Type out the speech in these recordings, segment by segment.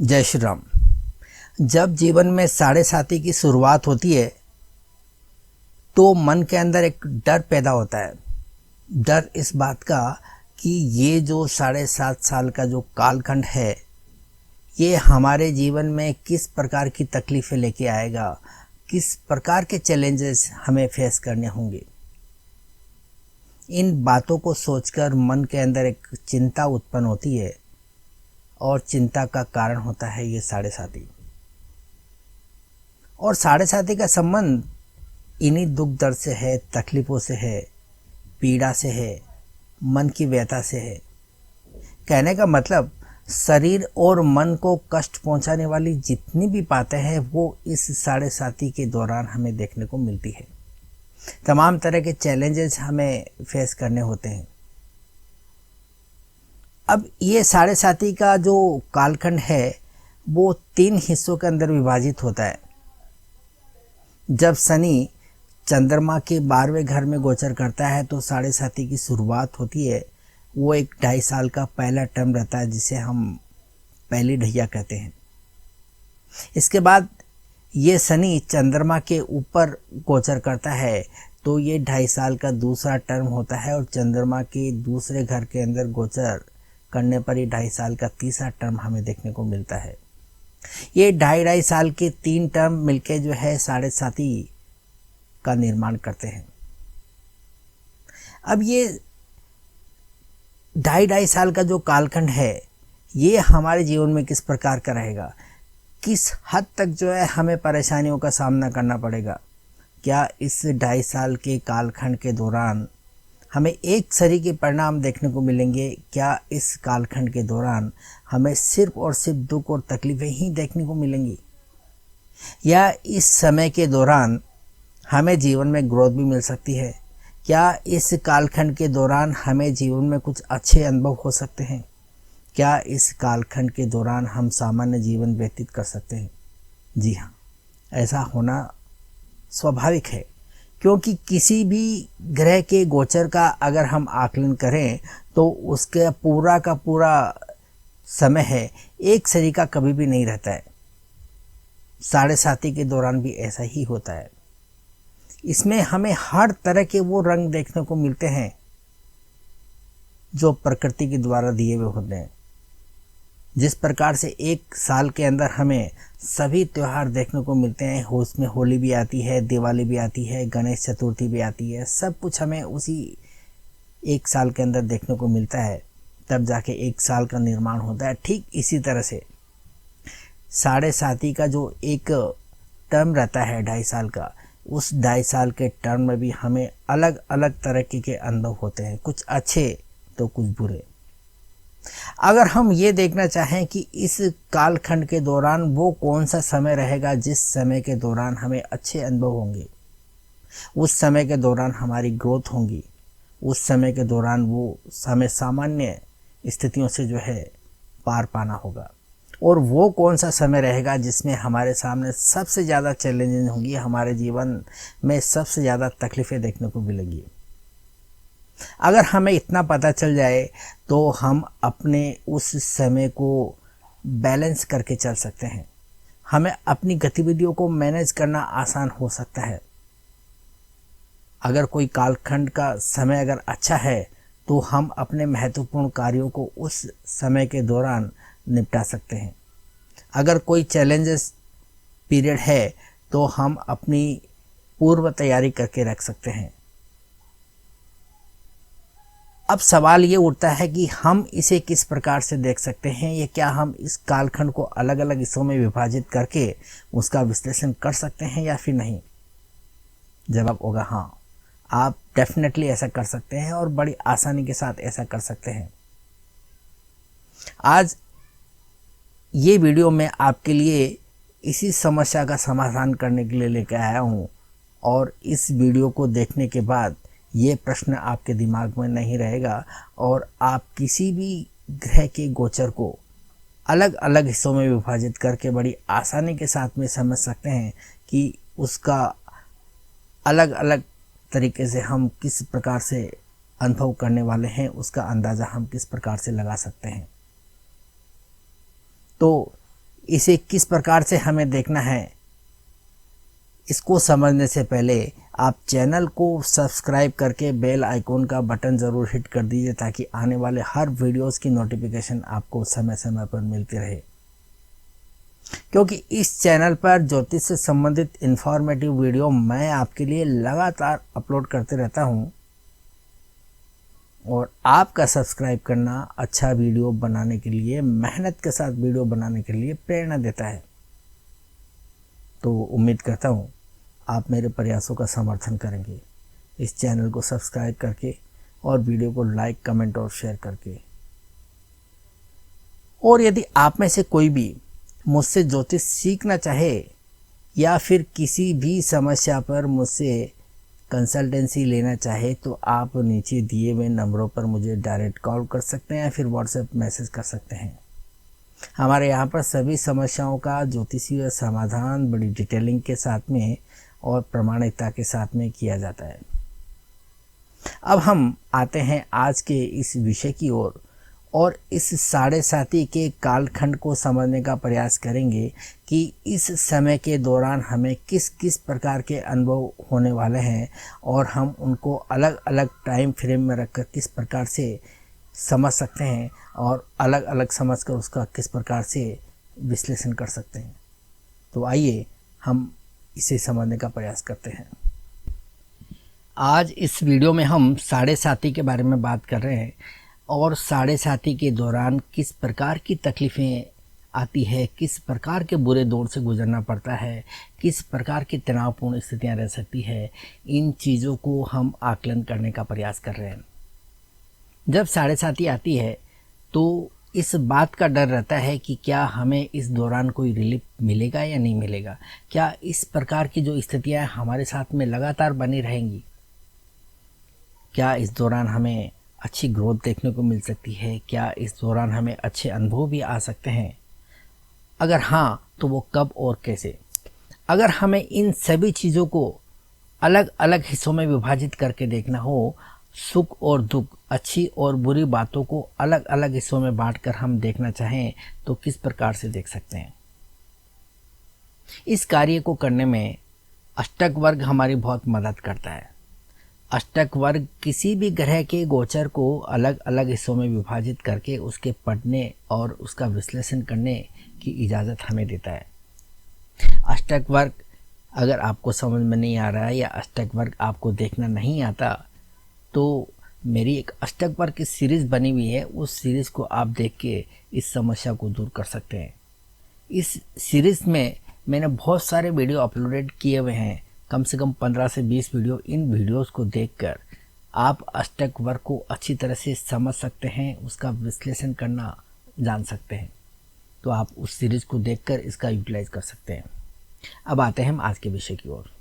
जय श्री राम। जब जीवन में साढ़े साथी की शुरुआत होती है तो मन के अंदर एक डर पैदा होता है। डर इस बात का कि ये जो 7.5 साल का जो कालखंड है ये हमारे जीवन में किस प्रकार की तकलीफ़ें लेके आएगा, किस प्रकार के चैलेंजेस हमें फेस करने होंगे। इन बातों को सोचकर मन के अंदर एक चिंता उत्पन्न होती है और चिंता का कारण होता है ये साढ़े साथी। और साढ़े साथी का संबंध इन्हीं दुख दर्द से है, तकलीफ़ों से है, पीड़ा से है, मन की व्यथा से है। कहने का मतलब शरीर और मन को कष्ट पहुंचाने वाली जितनी भी बातें हैं वो इस साढ़े साथी के दौरान हमें देखने को मिलती है। तमाम तरह के चैलेंजेस हमें फेस करने होते हैं। अब ये साढ़े साथी का जो कालखंड है वो 3 हिस्सों के अंदर विभाजित होता है। जब शनि चंद्रमा के 12वें घर में गोचर करता है तो साढ़े साथी की शुरुआत होती है। वो एक 2.5 साल का पहला टर्म रहता है जिसे हम पहली ढैया कहते हैं। इसके बाद ये शनि चंद्रमा के ऊपर गोचर करता है तो ये 2.5 साल का दूसरा टर्म होता है और चंद्रमा के दूसरे घर के अंदर गोचर करने पर ये 2.5 साल का तीसरा टर्म हमें देखने को मिलता है। ये 2.5 साल के 3 टर्म मिलके जो है साढ़े साथी का निर्माण करते हैं। अब ये 2.5 साल का जो कालखंड है ये हमारे जीवन में किस प्रकार का रहेगा, किस हद तक जो है हमें परेशानियों का सामना करना पड़ेगा। क्या इस 2.5 साल के कालखंड के दौरान हमें एक सरी के परिणाम देखने को मिलेंगे? क्या इस कालखंड के दौरान हमें सिर्फ और सिर्फ दुख और तकलीफ़ें ही देखने को मिलेंगी, या इस समय के दौरान हमें जीवन में ग्रोथ भी मिल सकती है? क्या इस कालखंड के दौरान हमें जीवन में कुछ अच्छे अनुभव हो सकते हैं? क्या इस कालखंड के दौरान हम सामान्य जीवन व्यतीत कर सकते हैं? जी हाँ, ऐसा होना स्वाभाविक है, क्योंकि किसी भी ग्रह के गोचर का अगर हम आकलन करें तो उसका पूरा का पूरा समय है एक सरी का कभी भी नहीं रहता है। साढ़े साथी के दौरान भी ऐसा ही होता है। इसमें हमें हर तरह के वो रंग देखने को मिलते हैं जो प्रकृति के द्वारा दिए हुए होते हैं। जिस प्रकार से एक साल के अंदर हमें सभी त्यौहार देखने को मिलते हैं, उसमें होली भी आती है, दिवाली भी आती है, गणेश चतुर्थी भी आती है, सब कुछ हमें उसी एक साल के अंदर देखने को मिलता है, तब जाके एक साल का निर्माण होता है। ठीक इसी तरह से साढ़े साथी का जो एक टर्म रहता है 2.5 साल का, उस 2.5 साल के टर्म में भी हमें अलग अलग तरह के अनुभव होते हैं, कुछ अच्छे तो कुछ बुरे। अगर हम ये देखना चाहें कि इस कालखंड के दौरान वो कौन सा समय रहेगा जिस समय के दौरान हमें अच्छे अनुभव होंगे, उस समय के दौरान हमारी ग्रोथ होंगी, उस समय के दौरान वो हमें सामान्य स्थितियों से जो है पार पाना होगा, और वो कौन सा समय रहेगा जिसमें हमारे सामने सबसे ज़्यादा चैलेंजेस होंगी, हमारे जीवन में सबसे ज़्यादा तकलीफ़ें देखने को मिलेंगी। अगर हमें इतना पता चल जाए तो हम अपने उस समय को बैलेंस करके चल सकते हैं। हमें अपनी गतिविधियों को मैनेज करना आसान हो सकता है। अगर कोई कालखंड का समय अगर अच्छा है तो हम अपने महत्वपूर्ण कार्यों को उस समय के दौरान निपटा सकते हैं। अगर कोई चैलेंजेस पीरियड है तो हम अपनी पूर्व तैयारी करके रख सकते हैं। अब सवाल ये उठता है कि हम इसे किस प्रकार से देख सकते हैं, या क्या हम इस कालखंड को अलग अलग हिस्सों में विभाजित करके उसका विश्लेषण कर सकते हैं या फिर नहीं? जवाब होगा हाँ, आप डेफिनेटली ऐसा कर सकते हैं और बड़ी आसानी के साथ ऐसा कर सकते हैं। आज ये वीडियो मैं आपके लिए इसी समस्या का समाधान करने के लिए लेकर आया हूँ, और इस वीडियो को देखने के बाद ये प्रश्न आपके दिमाग में नहीं रहेगा और आप किसी भी ग्रह के गोचर को अलग अलग हिस्सों में विभाजित करके बड़ी आसानी के साथ में समझ सकते हैं कि उसका अलग अलग तरीके से हम किस प्रकार से अनुभव करने वाले हैं, उसका अंदाज़ा हम किस प्रकार से लगा सकते हैं। तो इसे किस प्रकार से हमें देखना है, इसको समझने से पहले आप चैनल को सब्सक्राइब करके बेल आइकॉन का बटन ज़रूर हिट कर दीजिए ताकि आने वाले हर वीडियोस की नोटिफिकेशन आपको समय समय पर मिलती रहे। क्योंकि इस चैनल पर ज्योतिष से संबंधित इन्फॉर्मेटिव वीडियो मैं आपके लिए लगातार अपलोड करते रहता हूं और आपका सब्सक्राइब करना अच्छा वीडियो बनाने के लिए, मेहनत के साथ वीडियो बनाने के लिए प्रेरणा देता है। तो उम्मीद करता हूँ आप मेरे प्रयासों का समर्थन करेंगे इस चैनल को सब्सक्राइब करके और वीडियो को लाइक, कमेंट और शेयर करके। और यदि आप में से कोई भी मुझसे ज्योतिष सीखना चाहे या फिर किसी भी समस्या पर मुझसे कंसल्टेंसी लेना चाहे तो आप नीचे दिए हुए नंबरों पर मुझे डायरेक्ट कॉल कर सकते हैं या फिर व्हाट्सएप मैसेज कर सकते हैं। हमारे यहाँ पर सभी समस्याओं का ज्योतिषीय समाधान बड़ी डिटेलिंग के साथ में और प्रामाणिकता के साथ में किया जाता है। अब हम आते हैं आज के इस विषय की ओर और इस 7.5 के कालखंड को समझने का प्रयास करेंगे कि इस समय के दौरान हमें किस किस प्रकार के अनुभव होने वाले हैं और हम उनको अलग अलग टाइम फ्रेम में रखकर किस प्रकार से समझ सकते हैं और अलग अलग समझकर उसका किस प्रकार से विश्लेषण कर सकते हैं। तो आइए हम इसे समझने का प्रयास करते हैं। आज इस वीडियो में हम 7.5 के बारे में बात कर रहे हैं और 7.5 के दौरान किस प्रकार की तकलीफ़ें आती है, किस प्रकार के बुरे दौर से गुजरना पड़ता है, किस प्रकार की तनावपूर्ण स्थितियां रह सकती है, इन चीज़ों को हम आकलन करने का प्रयास कर रहे हैं। जब 7.5 आती है तो इस बात का डर रहता है कि क्या हमें इस दौरान कोई रिलीफ मिलेगा या नहीं मिलेगा, क्या इस प्रकार की जो स्थितियाँ हमारे साथ में लगातार बनी रहेंगी, क्या इस दौरान हमें अच्छी ग्रोथ देखने को मिल सकती है, क्या इस दौरान हमें अच्छे अनुभव भी आ सकते हैं, अगर हाँ तो वो कब और कैसे। अगर हमें इन सभी चीज़ों को अलग अलग हिस्सों में विभाजित करके देखना हो, सुख और दुख, अच्छी और बुरी बातों को अलग अलग हिस्सों में बांटकर हम देखना चाहें तो किस प्रकार से देख सकते हैं। इस कार्य को करने में अष्टक वर्ग हमारी बहुत मदद करता है। अष्टक वर्ग किसी भी ग्रह के गोचर को अलग अलग हिस्सों में विभाजित करके उसके पढ़ने और उसका विश्लेषण करने की इजाज़त हमें देता है। अष्टक वर्ग अगर आपको समझ में नहीं आ रहा है या अष्टक वर्ग आपको देखना नहीं आता तो मेरी एक अष्टक वर्ग की सीरीज़ बनी हुई है, उस सीरीज़ को आप देख के इस समस्या को दूर कर सकते हैं। इस सीरीज़ में मैंने बहुत सारे वीडियो अपलोडेड किए हुए हैं, कम से कम 15 से 20 वीडियो। इन वीडियोस को देखकर आप अष्टक वर्ग को अच्छी तरह से समझ सकते हैं, उसका विश्लेषण करना जान सकते हैं। तो आप उस सीरीज़ को देखकर इसका यूटिलाइज कर सकते हैं। अब आते हैं हम आज के विषय की ओर।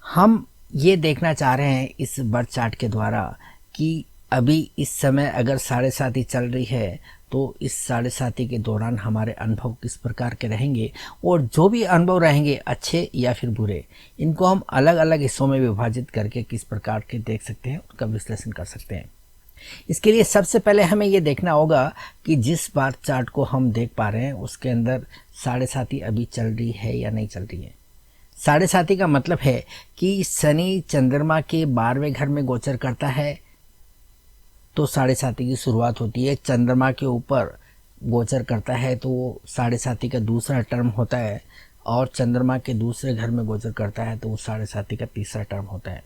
हम ये देखना चाह रहे हैं इस बर्थ चार्ट के द्वारा कि अभी इस समय अगर 7.5 चल रही है तो इस 7.5 के दौरान हमारे अनुभव किस प्रकार के रहेंगे और जो भी अनुभव रहेंगे अच्छे या फिर बुरे, इनको हम अलग अलग हिस्सों में विभाजित करके किस प्रकार के देख सकते हैं, उसका विश्लेषण कर सकते हैं। इसके लिए सबसे पहले हमें ये देखना होगा कि जिस बर्थ चार्ट को हम देख पा रहे हैं उसके अंदर 7.5 अभी चल रही है या नहीं चल रही है। 7.5 का मतलब है कि शनि चंद्रमा के 12वें घर में गोचर करता है तो 7.5 की शुरुआत होती है। चंद्रमा के ऊपर गोचर करता है तो वो 7.5 का दूसरा टर्म होता है और चंद्रमा के दूसरे घर में गोचर करता है तो वो 7.5 का तीसरा टर्म होता है।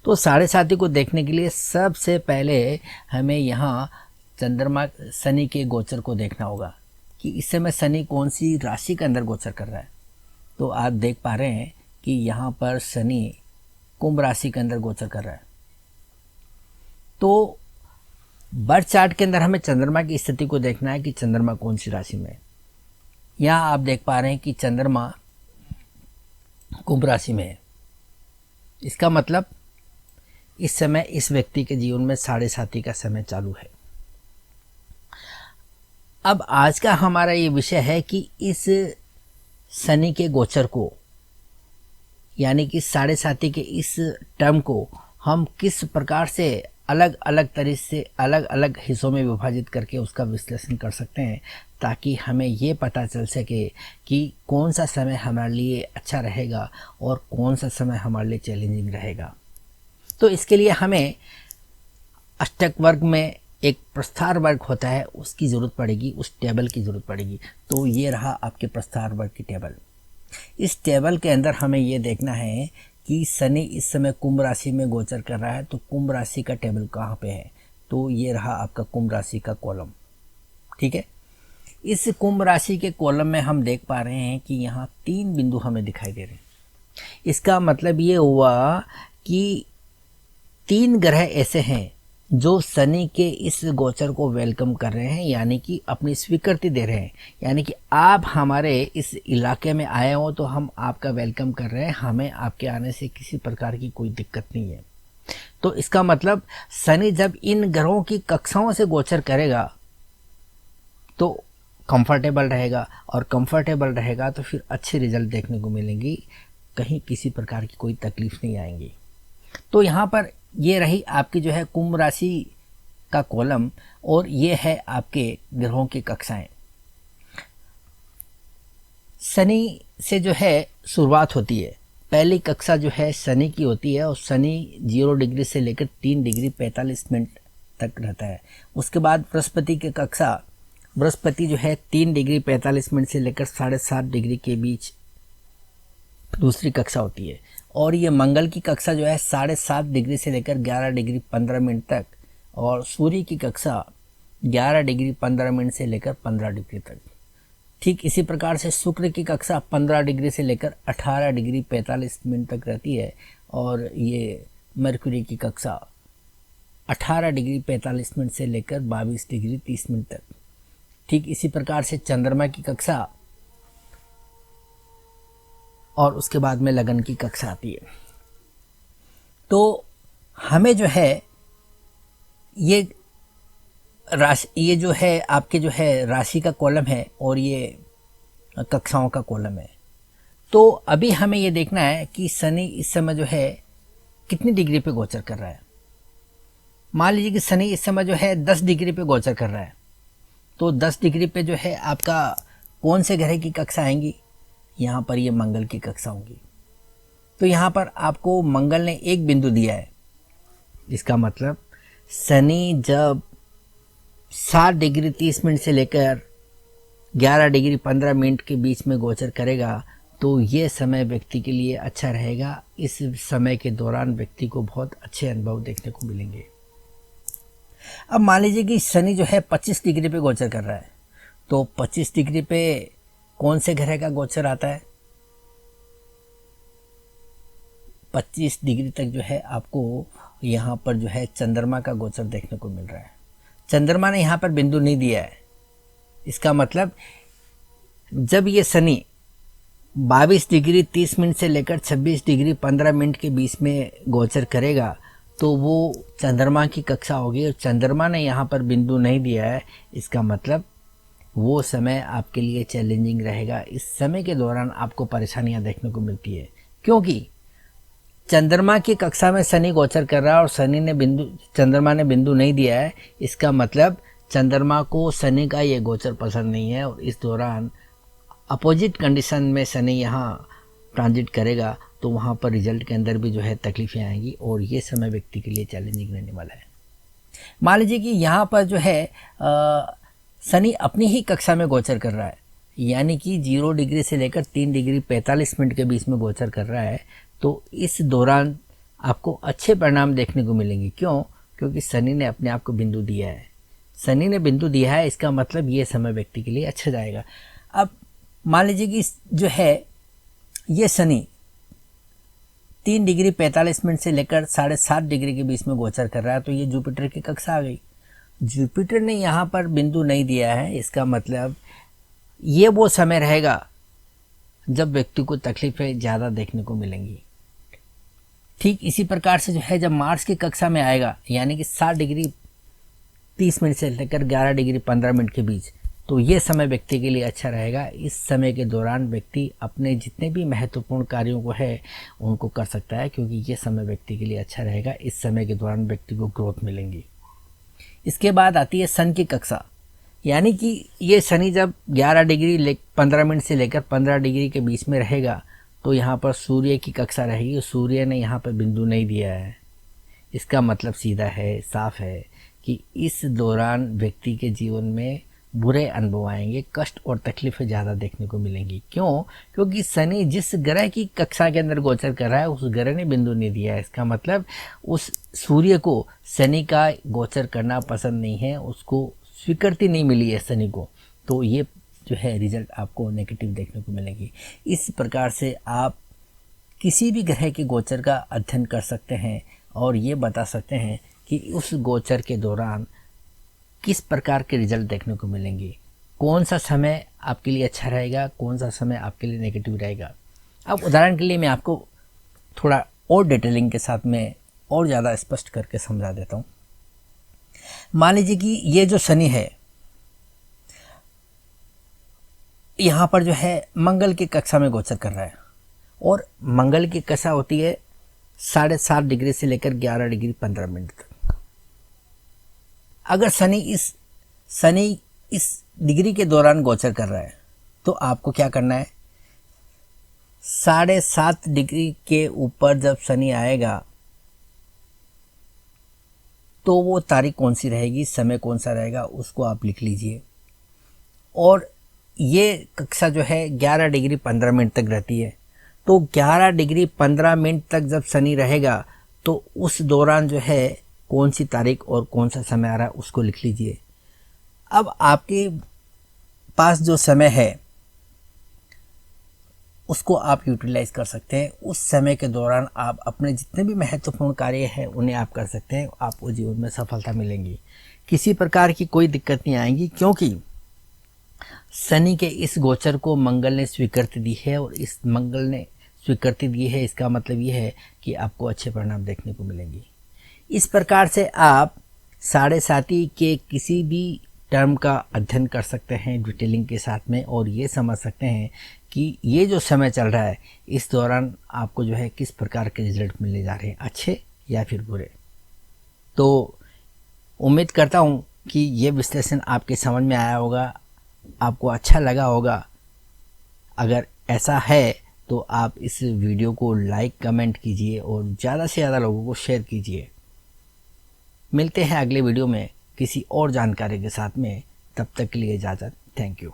तो 7.5 को देखने के लिए सबसे पहले हमें यहाँ चंद्रमा शनि के गोचर को देखना होगा कि इस समय शनि कौन सी राशि के अंदर गोचर कर रहा है। तो आप देख पा रहे हैं कि यहाँ पर शनि कुंभ राशि के अंदर गोचर कर रहा है। तो बर्थ चार्ट के अंदर हमें चंद्रमा की स्थिति को देखना है कि चंद्रमा कौन सी राशि में है। यहाँ आप देख पा रहे हैं कि चंद्रमा कुंभ राशि में है। इसका मतलब इस समय इस व्यक्ति के जीवन में 7.5 का समय चालू है। अब आज का हमारा ये विषय है कि इस शनि के गोचर को यानी कि 7.5 के इस टर्म को हम किस प्रकार से अलग अलग तरीके से अलग अलग हिस्सों में विभाजित करके उसका विश्लेषण कर सकते हैं ताकि हमें ये पता चल सके कि कौन सा समय हमारे लिए अच्छा रहेगा और कौन सा समय हमारे लिए चैलेंजिंग रहेगा। तो इसके लिए हमें अष्टक वर्ग में एक प्रस्थार वर्ग होता है, उसकी ज़रूरत पड़ेगी, उस टेबल की ज़रूरत पड़ेगी। तो ये रहा आपके प्रस्थार वर्ग की टेबल। इस टेबल के अंदर हमें ये देखना है कि शनि इस समय कुंभ राशि में गोचर कर रहा है, तो कुंभ राशि का टेबल कहाँ पे है? तो ये रहा आपका कुंभ राशि का कॉलम। ठीक है, इस कुंभ राशि के कॉलम में हम देख पा रहे हैं कि यहाँ 3 बिंदु हमें दिखाई दे रहे हैं। इसका मतलब ये हुआ कि 3 ग्रह ऐसे हैं जो शनि के इस गोचर को वेलकम कर रहे हैं, यानी कि अपनी स्वीकृति दे रहे हैं, यानी कि आप हमारे इस इलाके में आए हो तो हम आपका वेलकम कर रहे हैं, हमें आपके आने से किसी प्रकार की कोई दिक्कत नहीं है। तो इसका मतलब शनि जब इन ग्रहों की कक्षाओं से गोचर करेगा तो कंफर्टेबल रहेगा, और कंफर्टेबल रहेगा तो फिर अच्छे रिजल्ट देखने को मिलेंगी, कहीं किसी प्रकार की कोई तकलीफ नहीं आएंगी। तो यहाँ पर ये रही आपकी जो है कुंभ राशि का कॉलम, और ये है आपके ग्रहों की कक्षाएं। शनि से जो है शुरुआत होती है। पहली कक्षा जो है शनि की होती है, और शनि 0 डिग्री से लेकर 3 डिग्री 45 मिनट तक रहता है। उसके बाद बृहस्पति की कक्षा, बृहस्पति जो है 3 डिग्री 45 मिनट से लेकर 7.5 डिग्री के बीच दूसरी कक्षा होती है। और ये मंगल की कक्षा जो है 7.5 डिग्री से लेकर 11 डिग्री 15 मिनट तक, और सूर्य की कक्षा 11 डिग्री 15 मिनट से लेकर 15 डिग्री तक। ठीक इसी प्रकार से शुक्र की कक्षा 15 डिग्री से लेकर 18 डिग्री 45 मिनट तक रहती है, और ये मरकुरी की कक्षा 18 डिग्री 45 मिनट से लेकर 22 डिग्री 30 मिनट तक। ठीक इसी प्रकार से चंद्रमा की कक्षा, और उसके बाद में लगन की कक्षा आती है। तो हमें जो है ये राशि, ये जो है आपके जो है राशि का कॉलम है, और ये कक्षाओं का कॉलम है। तो अभी हमें ये देखना है कि शनि इस समय जो है कितनी डिग्री पे गोचर कर रहा है। मान लीजिए कि शनि इस समय जो है 10 डिग्री पे गोचर कर रहा है, तो 10 डिग्री पे जो है आपका कौन से ग्रह की कक्षा आएंगी? यहाँ पर ये मंगल की कक्षा होंगी। तो यहाँ पर आपको मंगल ने एक बिंदु दिया है। इसका मतलब शनि जब 7 डिग्री 30 मिनट से लेकर 11 डिग्री 15 मिनट के बीच में गोचर करेगा, तो ये समय व्यक्ति के लिए अच्छा रहेगा। इस समय के दौरान व्यक्ति को बहुत अच्छे अनुभव देखने को मिलेंगे। अब मान लीजिए कि शनि जो है 25 डिग्री पे गोचर कर रहा है, तो 25 डिग्री पे कौन से ग्रह का गोचर आता है? 25 डिग्री तक जो है आपको यहाँ पर जो है चंद्रमा का गोचर देखने को मिल रहा है। चंद्रमा ने यहाँ पर बिंदु नहीं दिया है। इसका मतलब जब ये शनि 22 डिग्री 30 मिनट से लेकर 26 डिग्री 15 मिनट के बीच में गोचर करेगा, तो वो चंद्रमा की कक्षा होगी, और चंद्रमा ने यहाँ पर बिंदु नहीं दिया है। इसका मतलब वो समय आपके लिए चैलेंजिंग रहेगा। इस समय के दौरान आपको परेशानियां देखने को मिलती है, क्योंकि चंद्रमा की कक्षा में शनि गोचर कर रहा है, और चंद्रमा ने बिंदु नहीं दिया है। इसका मतलब चंद्रमा को शनि का ये गोचर पसंद नहीं है, और इस दौरान अपोजिट कंडीशन में शनि यहाँ ट्रांजिट करेगा, तो वहाँ पर रिजल्ट के अंदर भी जो है तकलीफें आएंगी, और ये समय व्यक्ति के लिए चैलेंजिंग रहने वाला है। मान लीजिए कि यहाँ पर जो है शनि अपनी ही कक्षा में गोचर कर रहा है, यानी कि 0 डिग्री से लेकर 3 डिग्री 45 मिनट के बीच में गोचर कर रहा है। तो इस दौरान आपको अच्छे परिणाम देखने को मिलेंगे। क्यों? क्योंकि शनि ने अपने आप को बिंदु दिया है। शनि ने बिंदु दिया है, इसका मतलब ये समय व्यक्ति के लिए अच्छा जाएगा। अब मान लीजिए कि जो है ये शनि 3 डिग्री 45 मिनट से लेकर 7.5 डिग्री के बीच में गोचर कर रहा है, तो ये जुपिटर की कक्षा आ गई। जुपिटर ने यहाँ पर बिंदु नहीं दिया है। इसका मतलब ये वो समय रहेगा जब व्यक्ति को तकलीफें ज़्यादा देखने को मिलेंगी। ठीक इसी प्रकार से जो है जब मार्स की कक्षा में आएगा, यानी कि 7 डिग्री 30 मिनट से लेकर 11 डिग्री 15 मिनट के बीच, तो ये समय व्यक्ति के लिए अच्छा रहेगा। इस समय के दौरान व्यक्ति अपने जितने भी महत्वपूर्ण कार्यों को है उनको कर सकता है, क्योंकि ये समय व्यक्ति के लिए अच्छा रहेगा। इस समय के दौरान व्यक्ति को ग्रोथ मिलेंगी। इसके बाद आती है सन की कक्षा। यानी कि ये शनि जब 11 डिग्री 15 मिनट से लेकर 15 डिग्री के बीच में रहेगा तो यहाँ पर सूर्य की कक्षा रहेगी। सूर्य ने यहाँ पर बिंदु नहीं दिया है। इसका मतलब सीधा है, साफ है कि इस दौरान व्यक्ति के जीवन में बुरे अनुभव आएंगे, कष्ट और तकलीफें ज़्यादा देखने को मिलेंगी। क्यों? क्योंकि शनि जिस ग्रह की कक्षा के अंदर गोचर कर रहा है उस ग्रह ने बिंदु नहीं दिया है। इसका मतलब उस सूर्य को शनि का गोचर करना पसंद नहीं है, उसको स्वीकृति नहीं मिली है शनि को, तो ये जो है रिजल्ट आपको नेगेटिव देखने को मिलेगी। इस प्रकार से आप किसी भी ग्रह के गोचर का अध्ययन कर सकते हैं और ये बता सकते हैं कि उस गोचर के दौरान किस प्रकार के रिजल्ट देखने को मिलेंगे, कौन सा समय आपके लिए अच्छा रहेगा, कौन सा समय आपके लिए नेगेटिव रहेगा। अब उदाहरण के लिए मैं आपको थोड़ा और डिटेलिंग के साथ में और ज़्यादा स्पष्ट करके समझा देता हूँ। मान लीजिए कि ये जो शनि है यहाँ पर जो है मंगल की कक्षा में गोचर कर रहा है और मंगल की कक्षा होती है 7.5 डिग्री से लेकर 11 डिग्री 15 मिनट तक। अगर शनि इस डिग्री के दौरान गोचर कर रहा है तो आपको क्या करना है, 7.5 डिग्री के ऊपर जब शनि आएगा तो वो तारीख कौन सी रहेगी, समय कौन सा रहेगा, उसको आप लिख लीजिए। और ये कक्षा जो है 11 डिग्री 15 मिनट तक रहती है, तो 11 डिग्री 15 मिनट तक जब शनि रहेगा तो उस दौरान जो है कौन सी तारीख और कौन सा समय आ रहा है उसको लिख लीजिए। अब आपके पास जो समय है उसको आप यूटिलाइज कर सकते हैं। उस समय के दौरान आप अपने जितने भी महत्वपूर्ण कार्य हैं उन्हें आप कर सकते हैं, आपको जीवन में सफलता मिलेंगी, किसी प्रकार की कोई दिक्कत नहीं आएगी। क्योंकि शनि के इस गोचर को मंगल ने स्वीकृति दी है और इस मंगल ने स्वीकृति दी है, इसका मतलब ये है कि आपको अच्छे परिणाम देखने को मिलेंगे। इस प्रकार से आप 7.5 के किसी भी टर्म का अध्ययन कर सकते हैं डिटेलिंग के साथ में और ये समझ सकते हैं कि ये जो समय चल रहा है इस दौरान आपको जो है किस प्रकार के रिजल्ट मिलने जा रहे हैं, अच्छे या फिर बुरे। तो उम्मीद करता हूँ कि ये विश्लेषण आपके समझ में आया होगा, आपको अच्छा लगा होगा। अगर ऐसा है तो आप इस वीडियो को लाइक कमेंट कीजिए और ज़्यादा से ज़्यादा लोगों को शेयर कीजिए। मिलते हैं अगले वीडियो में किसी और जानकारी के साथ में, तब तक के लिए इजाज़त। Thank you.